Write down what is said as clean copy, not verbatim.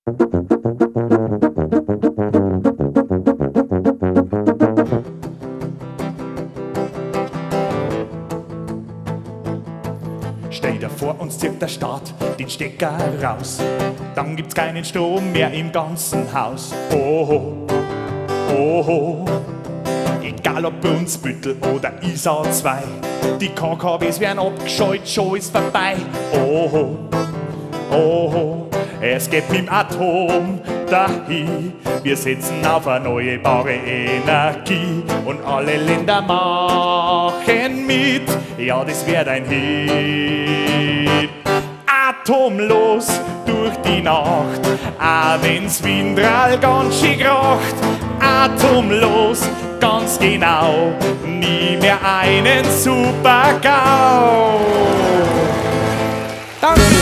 Stell dir vor, uns zieht der Staat den Stecker raus. Dann gibt's keinen Strom mehr im ganzen Haus. Oh, oh, oh. Egal ob Brunsbüttel oder Isar 2, die KKWs werden abgeschaltet, schon ist vorbei. Oh, oh, es geht mit dem Atom dahin. Wir setzen auf erneuerbare Energie und alle Länder machen mit. Ja, das wird ein Hit. Atomlos durch die Nacht, auch wenn's Windral ganz schön kracht. Atomlos, ganz genau, nie mehr einen Super-GAU. Danke.